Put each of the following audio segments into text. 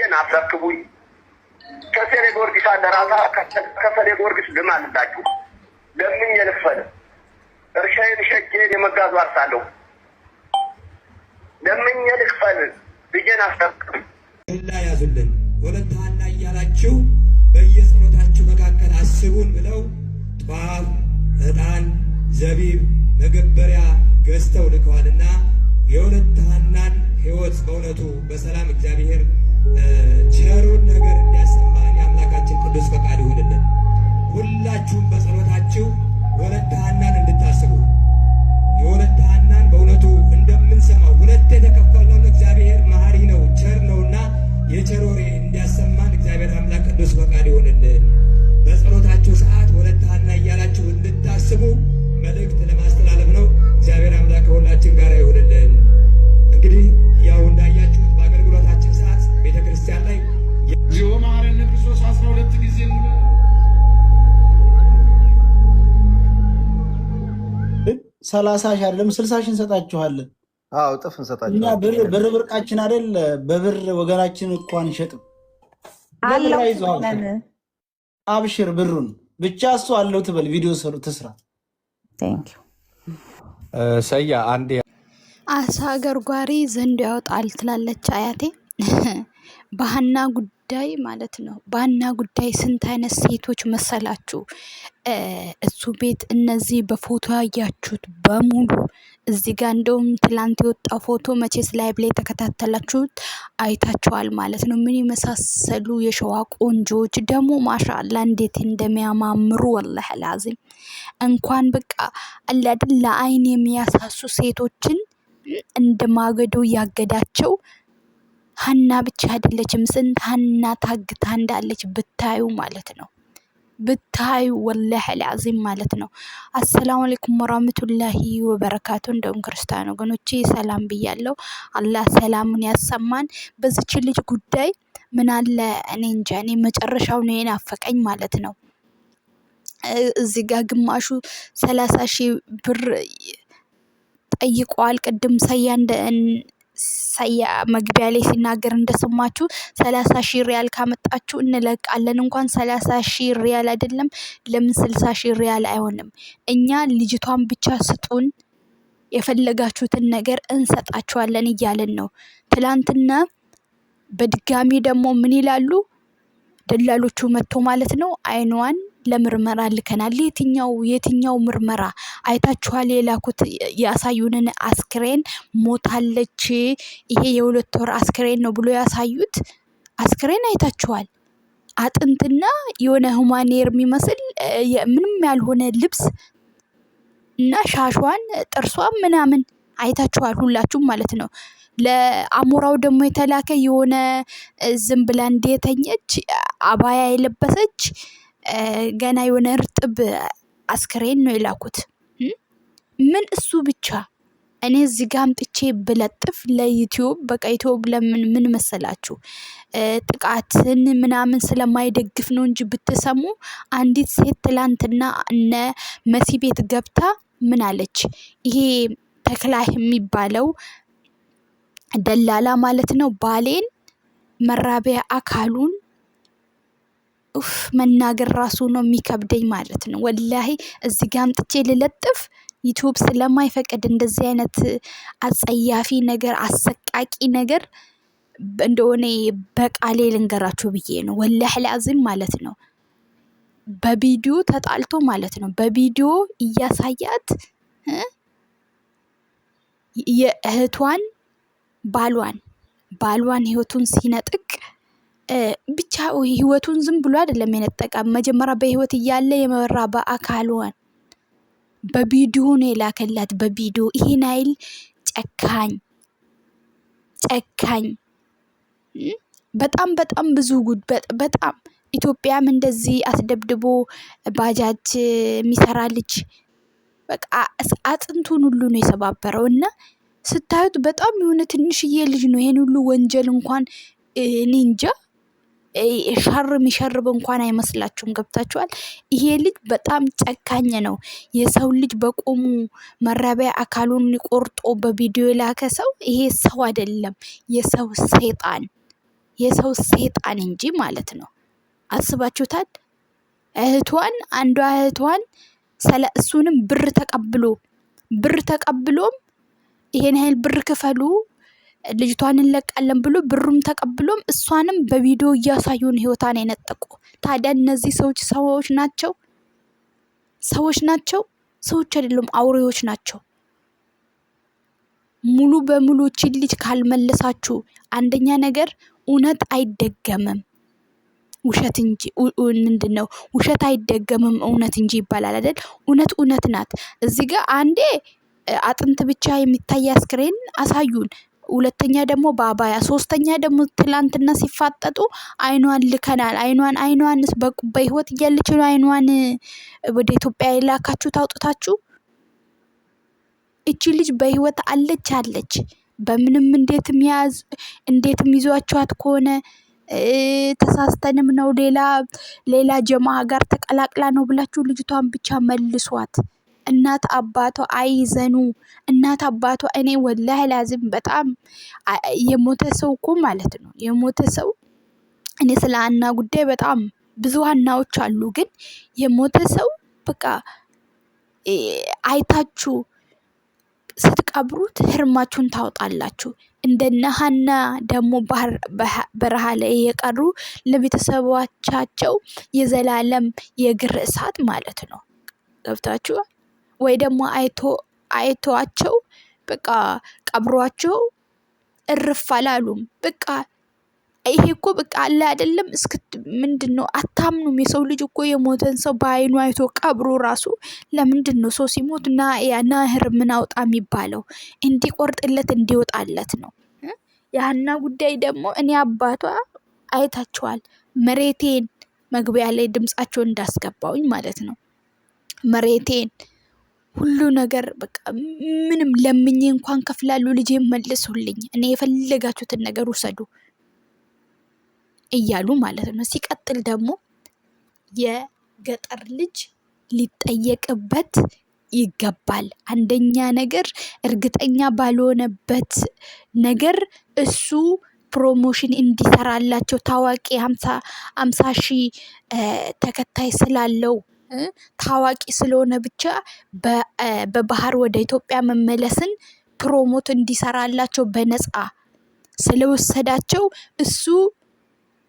ልጄን አስረክቡኝ። ከሰሌ ጊዮርጊስ አደራታ ከሰሌ ጊዮርጊስ ልማልላችሁ ለምኜ ልክፈል። እርሻዬን ሸጬ የመጋዙ አርሳለሁ። ለምኜ ልክፈል። ልጄን አስረክቡኝ። ሁላ ያዙልን ወለታና እያላችሁ በየጸሎታችሁ መካከል አስቡን ብለው ጧፍ፣ ዕጣን፣ ዘቢብ፣ መገበሪያ ገዝተው ልከዋልና የወለታናን ሕይወት በእውነቱ በሰላም እግዚአብሔር ቸሩን ነገር እንዲያሰማን የአምላካችን ቅዱስ ፈቃድ ይሁንልን። ሁላችሁም በጸሎታችሁ ወለታናን እንድታስቡ የወለታናን በእውነቱ እንደምንሰማው ሁለት የተከፈልነው እግዚአብሔር መሐሪ ነው ቸር ነውና የቸሮሬ እንዲያሰማን እግዚአብሔር አምላክ ቅዱስ ፈቃድ ይሁንልን። በጸሎታችሁ ሰዓት ወለታና እያላችሁ እንድታስቡ መልእክት ለማስተላለፍ ነው። እግዚአብሔር አምላክ ከሁላችን ጋር ይሁንልን። እንግዲህ ያው እንዳያችሁት በአገልግሎታችን ሰዓት ቤተክርስቲያን ላይ እግዚኦ መሐረነ ክርስቶስ 12 ጊዜ 30 ሺህ አይደለም 60 ሺህ እንሰጣችኋለን። አዎ ጥፍ እንሰጣችኋለን። እኛ ብር ብርቃችን አይደል? በብር ወገናችን እኮ አንሸጥም። ለብር አይዟል። አብሽር ብሩን ብቻ እሱ አለው ትበል። ቪዲዮ ትስራ። ቴንክ ዩ ሰያ አንዴ አሳ ገርጓሪ ዘንድ ያወጣል ትላለች አያቴ። ባህና ጉዳይ ማለት ነው። ባህና ጉዳይ ስንት አይነት ሴቶች መሰላችሁ? እሱ ቤት እነዚህ በፎቶ ያያችሁት በሙሉ እዚህ ጋር እንደውም ትላንት የወጣው ፎቶ መቼስ ላይቭ ላይ የተከታተላችሁት አይታችኋል ማለት ነው። ምን የመሳሰሉ የሸዋ ቆንጆች ደግሞ ማሻአላ እንዴት እንደሚያማምሩ ወላሂ ላዚም እንኳን በቃ አላድን ለአይን የሚያሳሱ ሴቶችን እንደ ማገዶ ያገዳቸው ሀና ብቻ አይደለችም። ስንት ሀና ታግታ እንዳለች ብታዩ ማለት ነው። ብታዩ ወላሂ ላዚም ማለት ነው። አሰላሙ አለይኩም ወራህመቱላሂ ወበረካቱ። እንደውም ክርስቲያን ወገኖቼ ሰላም ብያለሁ። አላህ ሰላሙን ያሰማን። በዚች ልጅ ጉዳይ ምን አለ እኔ እንጃ፣ እኔ መጨረሻው ነው የናፈቀኝ ማለት ነው። እዚህ ጋር ግማሹ 30 ሺህ ብር ጠይቀዋል። ቅድም ሰያ መግቢያ ላይ ሲናገር እንደሰማችሁ 30 ሺህ ሪያል ካመጣችሁ እንለቃለን። እንኳን 30 ሺህ ሪያል አይደለም ለምን 60 ሺህ ሪያል አይሆንም? እኛ ልጅቷን ብቻ ስጡን፣ የፈለጋችሁትን ነገር እንሰጣችኋለን እያለን ነው። ትላንትና በድጋሚ ደግሞ ምን ይላሉ ደላሎቹ መጥቶ ማለት ነው አይኗን ለምርመራ ልከናል። የትኛው ምርመራ አይታችኋል? የላኩት ያሳዩንን አስክሬን ሞታለች፣ ይሄ የ2 ወር አስክሬን ነው ብሎ ያሳዩት አስክሬን አይታችኋል? አጥንትና የሆነ ሁማኔር የሚመስል ምንም ያልሆነ ልብስ እና ሻሿን ጥርሷን ምናምን አይታችኋል ሁላችሁም ማለት ነው። ለአሞራው ደግሞ የተላከ የሆነ ዝም ብላ እንደተኘች አባያ የለበሰች ገና የሆነ እርጥብ አስክሬን ነው የላኩት። ምን እሱ ብቻ እኔ እዚህ ጋር አምጥቼ ብለጥፍ ለዩቲዩብ በቃ ዩቲዩብ ለምን ምን መሰላችሁ ጥቃትን ምናምን ስለማይደግፍ ነው እንጂ ብትሰሙ አንዲት ሴት ትላንትና እነ መሲ ቤት ገብታ ምን አለች? ይሄ ተክላይ የሚባለው ደላላ ማለት ነው ባሌን መራቢያ አካሉን መናገር ራሱ ነው የሚከብደኝ ማለት ነው። ወላሂ እዚህ ጋር አምጥቼ ልለጥፍ ዩቲዩብ ስለማይፈቅድ እንደዚህ አይነት አጸያፊ ነገር አሰቃቂ ነገር እንደሆነ በቃሌ ልንገራችሁ ብዬ ነው። ወላሂ ላዚም ማለት ነው። በቪዲዮ ተጣልቶ ማለት ነው። በቪዲዮ እያሳያት የእህቷን ባሏን ህይወቱን ሲነጥቅ ብቻ ህይወቱን ዝም ብሎ አይደለም የነጠቃ። መጀመሪያ በህይወት እያለ የመራ በአካሏን በቪዲዮ ነው የላከላት። በቪዲዮ ይሄን አይል ጨካኝ በጣም ብዙ ጉድ በጣም ኢትዮጵያም እንደዚህ አስደብድቦ ባጃጅ የሚሰራ ልጅ በቃ አጥንቱን ሁሉ ነው የሰባበረው። እና ስታዩት በጣም የሆነ ትንሽዬ ልጅ ነው ይሄን ሁሉ ወንጀል እንኳን እኔ እንጃ የሚሸርብ እንኳን አይመስላችሁም? ገብታችኋል? ይሄ ልጅ በጣም ጨካኝ ነው። የሰው ልጅ በቆሙ መራቢያ አካሉን ቆርጦ በቪዲዮ የላከ ሰው ይሄ ሰው አይደለም፣ የሰው ሰይጣን የሰው ሴጣን እንጂ ማለት ነው። አስባችሁታል? አንዷ እህቷን እሱንም ብር ተቀብሎም ይሄን ያህል ብር ክፈሉ ልጅቷን እንለቃለን ብሎ ብሩም ተቀብሎም እሷንም በቪዲዮ እያሳዩን ህይወታን የነጠቁ። ታዲያ እነዚህ ሰዎች ሰዎች ናቸው? ሰዎች አይደሉም፣ አውሬዎች ናቸው። ሙሉ በሙሉ እቺን ልጅ ካልመለሳችሁ፣ አንደኛ ነገር እውነት አይደገምም ውሸት እንጂ ምንድነው? ውሸት አይደገምም እውነት እንጂ ይባላል አይደል? እውነት ናት። እዚህ ጋር አንዴ አጥንት ብቻ የሚታይ አስክሬን አሳዩን። ሁለተኛ ደግሞ በአባያ፣ ሶስተኛ ደግሞ ትላንትና ሲፋጠጡ አይኗን ልከናል። አይኗንስ በህይወት እያለች ነው አይኗን ወደ ኢትዮጵያ የላካችሁ ታውጥታችሁ። እቺ ልጅ በህይወት አለች። በምንም እንዴትም ይዟቸዋት ከሆነ ተሳስተንም ነው ሌላ ጀማ ጋር ተቀላቅላ ነው ብላችሁ ልጅቷን ብቻ መልሷት። እናት አባቷ አይዘኑ። እናት አባቷ እኔ ወላሂ ላዝም በጣም የሞተ ሰው እኮ ማለት ነው የሞተ ሰው። እኔ ስለ ሀና ጉዳይ በጣም ብዙ ሀናዎች አሉ፣ ግን የሞተ ሰው በቃ አይታችሁ ስትቀብሩት ህርማችሁን ታወጣላችሁ። እንደነ ሀና ደግሞ በረሃ ላይ የቀሩ ለቤተሰቦቻቸው የዘላለም የእግር እሳት ማለት ነው። ገብታችሁ ወይ ደግሞ አይቷቸው በቃ ቀብሯቸው እርፍ አላሉም። በቃ ይሄ እኮ በቃ አለ አይደለም። ምንድነው አታምኑም? የሰው ልጅ እኮ የሞተን ሰው በአይኑ አይቶ ቀብሩ ራሱ ለምንድነው ሰው ሲሞት ና ህርምን አውጣ የሚባለው? እንዲቆርጥለት እንዲወጣለት ነው። የሀና ጉዳይ ደግሞ እኔ አባቷ አይታችኋል። መሬቴን መግቢያ ላይ ድምጻቸውን እንዳስገባውኝ ማለት ነው። መሬቴን ሁሉ ነገር በቃ ምንም ለምኜ እንኳን ከፍላሉ ልጄን መልሱልኝ፣ እኔ የፈለጋችሁትን ነገር ውሰዱ እያሉ ማለት ነው። ሲቀጥል ደግሞ የገጠር ልጅ ሊጠየቅበት ይገባል። አንደኛ ነገር እርግጠኛ ባልሆነበት ነገር እሱ ፕሮሞሽን እንዲሰራላቸው ታዋቂ 50,000 ተከታይ ስላለው ታዋቂ ስለሆነ ብቻ በባህር ወደ ኢትዮጵያ መመለስን ፕሮሞት እንዲሰራላቸው በነፃ ስለወሰዳቸው እሱ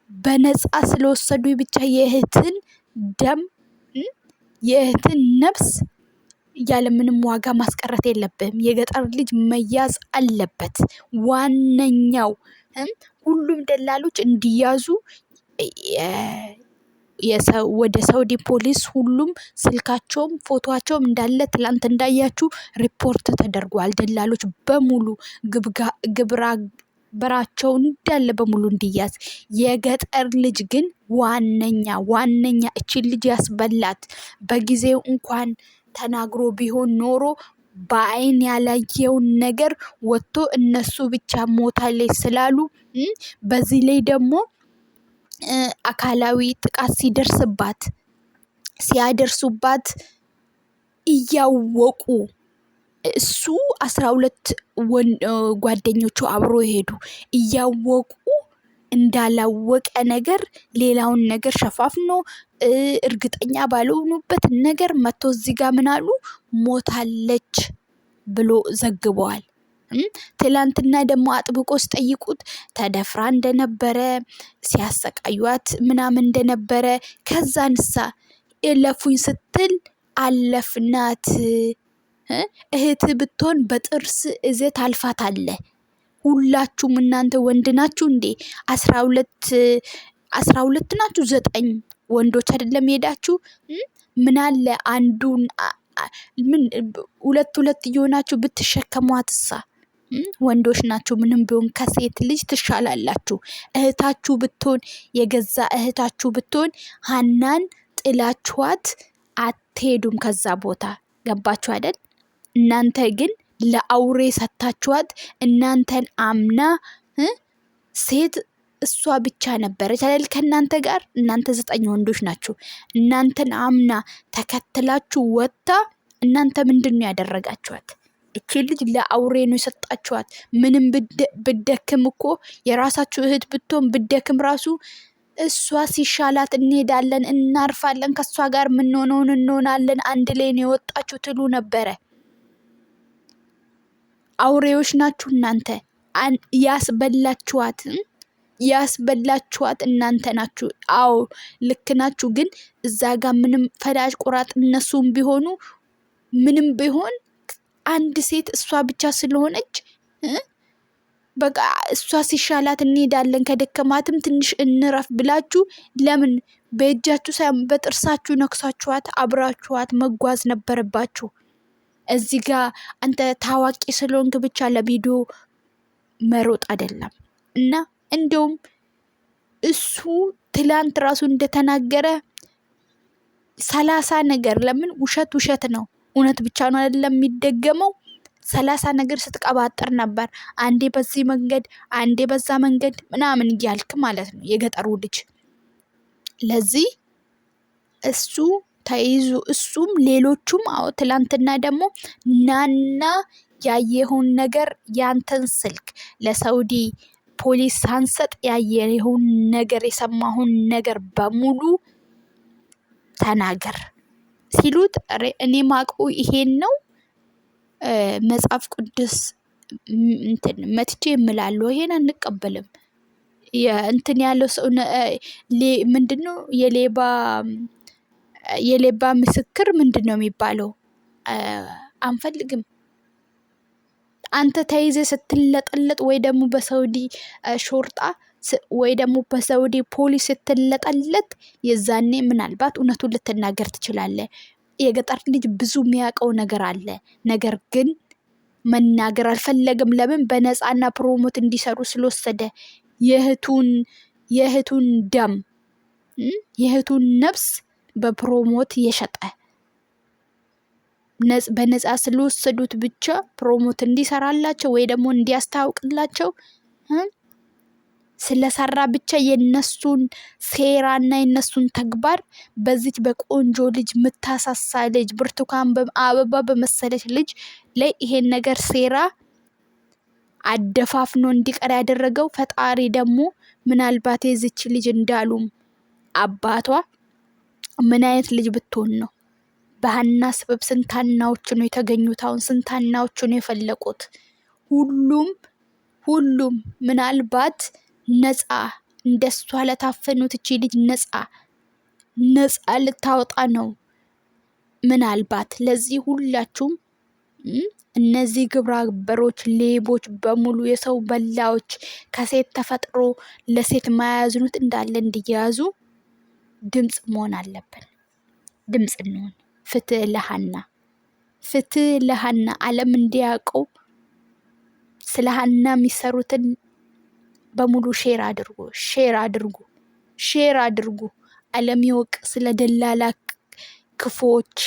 በነፃ ስለወሰዱ ብቻ የእህትን ደም የእህትን ነፍስ ያለምንም ዋጋ ማስቀረት የለብህም። የገጠር ልጅ መያዝ አለበት። ዋነኛው ሁሉም ደላሎች እንዲያዙ ወደ ሳውዲ ፖሊስ ሁሉም ስልካቸውም ፎቶቸውም እንዳለ ትላንት እንዳያችሁ ሪፖርት ተደርጓል። ደላሎች በሙሉ ግብረ በራቸው እንዳለ በሙሉ እንዲያዝ። የገጠር ልጅ ግን ዋነኛ እቺን ልጅ ያስበላት በጊዜው እንኳን ተናግሮ ቢሆን ኖሮ በአይን ያላየውን ነገር ወጥቶ እነሱ ብቻ ሞታለች ስላሉ በዚህ ላይ ደግሞ አካላዊ ጥቃት ሲያደርሱባት እያወቁ እሱ 12 ጓደኞቹ አብሮ ሄዱ እያወቁ እንዳላወቀ ነገር ሌላውን ነገር ሸፋፍኖ እርግጠኛ ባልሆኑበት ነገር መጥቶ እዚህ ጋር ምን አሉ ሞታለች ብሎ ዘግበዋል። ትላንትና ደግሞ አጥብቆ ሲጠይቁት ተደፍራ እንደነበረ ሲያሰቃዩት ምናምን እንደነበረ ከዛንሳ እለፉኝ ስትል አለፍናት። እህት ብትሆን በጥርስ እዘት አልፋት አለ። ሁላችሁም እናንተ ወንድ ናችሁ እንዴ? 12 ናችሁ? 9 ወንዶች አይደለም ሄዳችሁ? ምን አለ አንዱን ሁለት እየሆናችሁ ብትሸከሟትሳ? ወንዶች ናችሁ። ምንም ቢሆን ከሴት ልጅ ትሻላላችሁ። እህታችሁ ብትሆን የገዛ እህታችሁ ብትሆን ሀናን ጥላችኋት አትሄዱም ከዛ ቦታ። ገባችሁ አይደል? እናንተ ግን ለአውሬ ሰታችኋት። እናንተን አምና ሴት እሷ ብቻ ነበረች አይደል ከእናንተ ጋር። እናንተ 9 ወንዶች ናችሁ። እናንተን አምና ተከትላችሁ ወጥታ እናንተ ምንድነው ያደረጋችኋት? እቺ ልጅ ለአውሬ ነው የሰጣችኋት። ምንም ብደክም እኮ የራሳችሁ እህት ብትሆን ብደክም ራሱ እሷ ሲሻላት እንሄዳለን፣ እናርፋለን፣ ከሷ ጋር ምንሆነውን እንሆናለን፣ አንድ ላይ ነው የወጣችሁ ትሉ ነበረ። አውሬዎች ናችሁ እናንተ። ያስበላችኋት እናንተ ናችሁ። አዎ ልክ ናችሁ። ግን እዛ ጋር ምንም ፈላጭ ቆራጥ እነሱም ቢሆኑ ምንም ቢሆን አንድ ሴት እሷ ብቻ ስለሆነች በቃ እሷ ሲሻላት እንሄዳለን፣ ከደከማትም ትንሽ እንረፍ ብላችሁ ለምን በእጃችሁ ሳይሆን በጥርሳችሁ ነክሳችኋት አብራችኋት መጓዝ ነበረባችሁ። እዚህ ጋር አንተ ታዋቂ ስለሆንክ ብቻ ለቪዲዮ መሮጥ አይደለም። እና እንደውም እሱ ትላንት ራሱ እንደተናገረ 30 ነገር ለምን ውሸት ነው፣ እውነት ብቻ ነው አይደለም የሚደገመው። 30 ነገር ስትቀባጥር ነበር። አንዴ በዚህ መንገድ አንዴ በዛ መንገድ ምናምን እያልክ ማለት ነው የገጠሩ ልጅ። ለዚህ እሱ ተይዙ እሱም ሌሎቹም ትላንትና ደግሞ ናና ያየኸውን ነገር ያንተን ስልክ ለሳውዲ ፖሊስ ሳንሰጥ ያየኸውን ነገር የሰማሁን ነገር በሙሉ ተናገር ሲሉት እኔ ማቀው ይሄን ነው። መጽሐፍ ቅዱስ እንትን መትቼ እምላለሁ ይሄን አንቀበልም። እንትን ያለው ሰው ምንድነው የሌባ ምስክር ምንድነው የሚባለው? አንፈልግም። አንተ ተይዘ ስትለጠለጥ ወይ ደግሞ በሳውዲ ሾርጣ ወይ ደግሞ በሳውዲ ፖሊስ ስትለጠለጥ የዛኔ ምናልባት እውነቱን ልትናገር ትችላለህ። የገጠር ልጅ ብዙ የሚያውቀው ነገር አለ። ነገር ግን መናገር አልፈለገም። ለምን? በነፃና ፕሮሞት እንዲሰሩ ስለወሰደ የእህቱን ደም የእህቱን ነፍስ በፕሮሞት የሸጠ በነፃ ስለወሰዱት ብቻ ፕሮሞት እንዲሰራላቸው ወይ ደግሞ እንዲያስታውቅላቸው ስለሰራ ብቻ የነሱን ሴራና የነሱን ተግባር በዚች በቆንጆ ልጅ ምታሳሳ ልጅ ብርቱካን አበባ በመሰለች ልጅ ላይ ይሄን ነገር ሴራ አደፋፍኖ እንዲቀር ያደረገው ፈጣሪ ደግሞ ምናልባት የዚች ልጅ እንዳሉም አባቷ ምን አይነት ልጅ ብትሆን ነው? በሃና ሰበብ ስንታናዎች ነው የተገኙት። አሁን ስንታናዎች ነው የፈለቁት። ሁሉም ምናልባት ነፃ እንደሷ ለታፈኑት እቺ ልጅ ነፃ ልታወጣ ነው ምናልባት። ለዚህ ሁላችሁም እነዚህ ግብረ አበሮች ሌቦች በሙሉ የሰው በላዎች ከሴት ተፈጥሮ ለሴት ማያዝኑት እንዳለ እንዲያዙ ድምጽ መሆን አለብን። ድምጽ እንሆን። ፍትህ ለሃና ዓለም እንዲያውቀው ስለ ሃና የሚሰሩትን በሙሉ ሼር አድርጉ። ዓለም ይወቅ ስለ ደላላ ክፎች።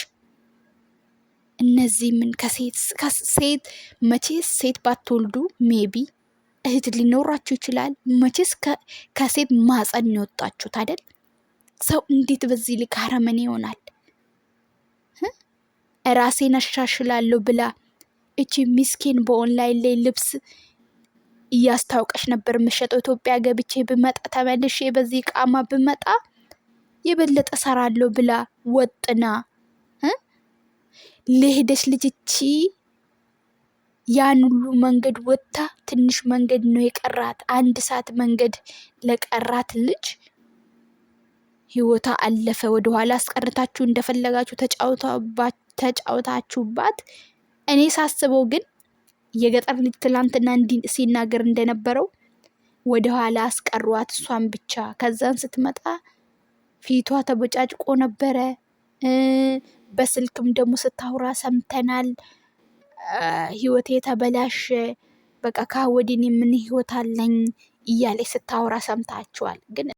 እነዚህ ምን ከሴት መቼስ ሴት ባትወልዱ ሜቢ እህት ሊኖራችሁ ይችላል። መቼስ ከሴት ማፀን ነው የወጣችሁት አይደል? ሰው እንዴት በዚህ ልክ አረመኔ ይሆናል? ራሴን አሻሽላለሁ ብላ እቺ ሚስኪን በኦንላይን ላይ ልብስ እያስታውቀሽ ነበር የምሸጠው። ኢትዮጵያ ገብቼ ብመጣ ተመልሼ በዚህ ቃማ ብመጣ የበለጠ ሰራለሁ ብላ ወጥና ለሄደች ልጅ እቺ ያን ሁሉ መንገድ ወጥታ ትንሽ መንገድ ነው የቀራት። 1 ሰዓት መንገድ ለቀራት ልጅ ህይወታ አለፈ። ወደኋላ አስቀርታችሁ እንደፈለጋችሁ ተጫውታችሁባት። እኔ ሳስበው ግን የገጠር ልጅ ትላንትና ሲናገር እንደነበረው ወደኋላ አስቀሯት እሷን ብቻ። ከዛን ስትመጣ ፊቷ ተቦጫጭቆ ነበረ። በስልክም ደግሞ ስታውራ ሰምተናል። ህይወቴ ተበላሸ፣ በቃ ከወዲን ምን ህይወት አለኝ እያለች ስታውራ ሰምታችኋል ግን